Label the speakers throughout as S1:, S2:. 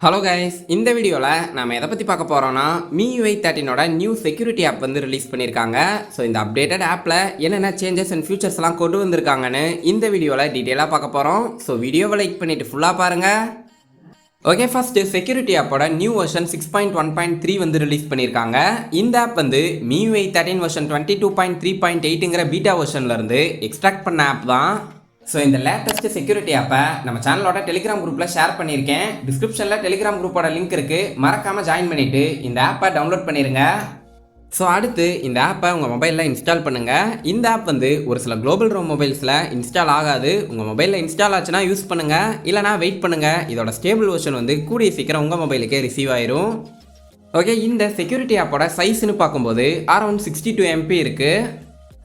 S1: Hello guys, இந்த வீடியோவில் நம்ம எதை பற்றி பார்க்க போகிறோன்னா MIUI 13ஓட நியூ செக்யூரிட்டி ஆப் வந்து ரிலீஸ் பண்ணியிருக்காங்க. ஸோ இந்த அப்டேட்டட் ஆப்பில் என்னென்ன சேஞ்சஸ் அண்ட் ஃபியூச்சர்ஸ்லாம் கொண்டு வந்திருக்காங்கன்னு இந்த வீடியோவில் டீட்டெயிலாக பார்க்க போகிறோம். ஸோ வீடியோவை லைக் பண்ணிவிட்டு ஃபுல்லாக பாருங்கள். ஓகே, ஃபஸ்ட்டு செக்யூரிட்டி ஆப்போட நியூ வெர்ஷன் 6.1.3 வந்து ரிலீஸ் பண்ணியிருக்காங்க. இந்த ஆப் வந்து MIUI 13 வெர்ஷன் 22.3.8ங்கிற பீட்டா வெர்ஷன்லேருந்து எக்ஸ்ட்ராக்ட் பண்ண ஆப் தான். ஸோ இந்த லேட்டஸ்ட் செக்யூரிட்டி ஆப்பை நம்ம சேனலோட டெலிகிராம் குரூப்பில் ஷேர் பண்ணியிருக்கேன். டிஸ்கிரிப்ஷனில் டெலிகிராம் குரூப்போட லிங்க் இருக்குது, மறக்காமல் ஜாயின் பண்ணிவிட்டு இந்த ஆப்பை டவுன்லோட் பண்ணிடுங்க. ஸோ அடுத்து இந்த ஆப்பை உங்கள் மொபைலில் இன்ஸ்டால் பண்ணுங்கள். இந்த ஆப் வந்து ஒரு சில குளோபல் ரோம் மொபைல்ஸில் இன்ஸ்டால் ஆகாது. உங்கள் மொபைலில் இன்ஸ்டால் ஆச்சுன்னா யூஸ் பண்ணுங்கள், இல்லைனா வெயிட் பண்ணுங்கள். இதோட ஸ்டேபிள் வெர்ஷன் வந்து கூடிய சீக்கிரம் உங்கள் மொபைலுக்கே ரிசீவ் ஆயிரும். ஓகே, இந்த செக்யூரிட்டி ஆப்போட சைஸ்ன்னு பார்க்கும்போது அரௌண்ட் 62 MB இருக்குது.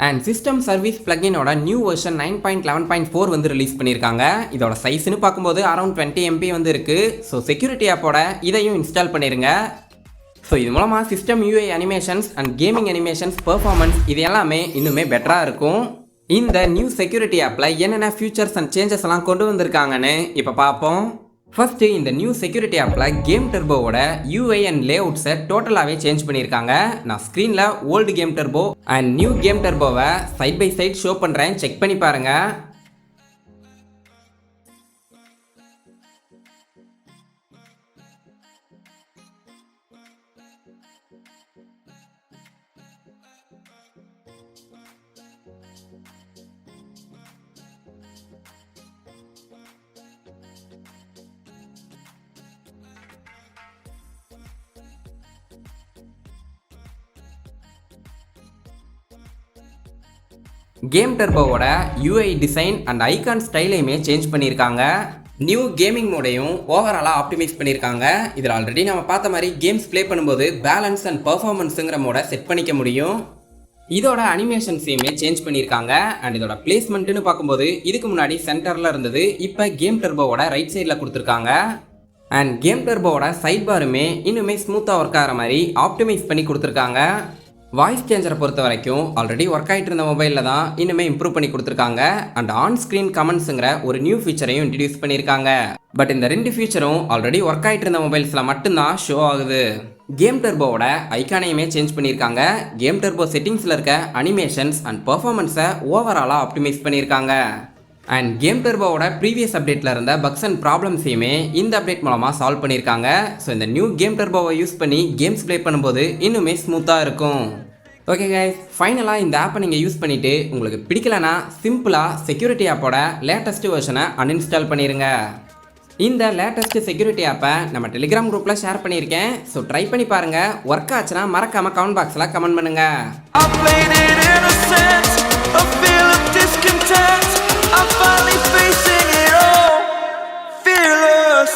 S1: அண்ட் சிஸ்டம் சர்வீஸ் பிளகினோட நியூ வெர்ஷன் 9.11.4 வந்து ரிலீஸ் பண்ணியிருக்காங்க. இதோட சைஸ்ன்னு பார்க்கும்போது அரௌண்ட் 20 MB வந்து இருக்குது. ஸோ செக்யூரிட்டி ஆப்போட இதையும் இன்ஸ்டால் பண்ணிடுங்க. ஸோ இது மூலமாக system UI animations and gaming animations performance இது எல்லாமே இன்னுமே பெட்டராக இருக்கும். இந்த நியூ செக்யூரிட்டி ஆப்பில் என்னென்ன ஃபியூச்சர்ஸ் அண்ட் சேஞ்சஸ் எல்லாம் கொண்டு வந்திருக்காங்கன்னு இப்போ பார்ப்போம். ஃபர்ஸ்ட்டு இந்த நியூ செக்யூரிட்டி ஆப்பில் கேம் டர்போவோட UI அண்ட் லேஅவுட்ஸை டோட்டலாகவே சேஞ்ச் பண்ணியிருக்காங்க. நான் ஸ்க்ரீனில் old game turbo and new game டர்போவை சைட் பை சைட் ஷோ பண்ணுறேன், செக் பண்ணி பாருங்கள். கேம் டர்போவோட UI டிசைன் அண்ட் ஐகான் ஸ்டைலையுமே சேஞ்ச் பண்ணியிருக்காங்க. நியூ கேமிங் மோடையும் ஓவராலாக ஆப்டிமைஸ் பண்ணியிருக்காங்க. இதில் ஆல்ரெடி நம்ம பார்த்த மாதிரி கேம்ஸ் ப்ளே பண்ணும்போது பேலன்ஸ் அண்ட் பர்ஃபார்மன்ஸுங்கிற மோட செட் பண்ணிக்க முடியும். இதோட அனிமேஷன்ஸையுமே சேஞ்ச் பண்ணியிருக்காங்க. அண்ட் இதோட பிளேஸ்மெண்ட்டுன்னு பார்க்கும்போது இதுக்கு முன்னாடி சென்டரில் இருந்தது, இப்போ கேம் டர்போவோட ரைட் சைடில் கொடுத்துருக்காங்க. அண்ட் கேம் டர்போவோட சைட் பாருமே இன்னுமே ஸ்மூத்தாக ஒர்க் ஆகிற மாதிரி ஆப்டிமைஸ் பண்ணி கொடுத்துருக்காங்க. வாய்ஸ் சேஞ்சரை பொறுத்த வரைக்கும் ஆல்ரெடி ஒர்க் ஆகிட்டு இருந்த மொபைலில் தான் இன்னுமே இம்ப்ரூவ் பண்ணி கொடுத்துருக்காங்க. அண்ட் ஆன் ஸ்க்ரீன் கமெண்ட்ஸுங்கிற ஒரு நியூ ஃபீச்சரையும் இன்ட்ரடியூஸ் பண்ணியிருக்காங்க. பட் இந்த ரெண்டு ஃபீச்சரும் ஆல்ரெடி ஒர்க் ஆகிட்டு இருந்த மொபைல்ஸில் மட்டும்தான் ஷோ ஆகுது. கேம் டர்போவோட ஐக்கானையுமே சேஞ்ச் பண்ணியிருக்காங்க. கேம் டர்போ செட்டிங்ஸில் இருக்க அனிமேஷன்ஸ் அண்ட் பர்ஃபார்மன்ஸை ஓவராலாக ஆப்டிமைஸ் பண்ணியிருக்காங்க. அண்ட் கேம் டர்போவோட ப்ரீவியஸ் அப்டேட்டில் இருந்த பக்ஸ் அண்ட் ப்ராப்ளம்ஸையுமே இந்த அப்டேட் மூலமாக சால்வ் பண்ணியிருக்காங்க. ஸோ இந்த நியூ கேம் டர்போவை யூஸ் பண்ணி கேம்ஸ் ப்ளே பண்ணும்போது இன்னுமே ஸ்மூத்தாக இருக்கும். ஓகே கைஸ், ஃபைனலாக இந்த ஆப்பை நீங்கள் யூஸ் பண்ணிவிட்டு உங்களுக்கு பிடிக்கலனா சிம்பிளாக செக்யூரிட்டி ஆப்போட லேட்டஸ்ட் வெர்ஷனை அன்இன்ஸ்டால் பண்ணிடுங்க. இந்த லேட்டஸ்ட் செக்யூரிட்டி ஆப்பை நம்ம டெலிகிராம் குரூப்பில் ஷேர் பண்ணியிருக்கேன். ஸோ ட்ரை பண்ணி பாருங்கள். ஒர்க் ஆச்சுன்னா மறக்காமல் கமெண்ட் பாக்ஸில் கமெண்ட் பண்ணுங்கள். I'm finally facing it all, fearless.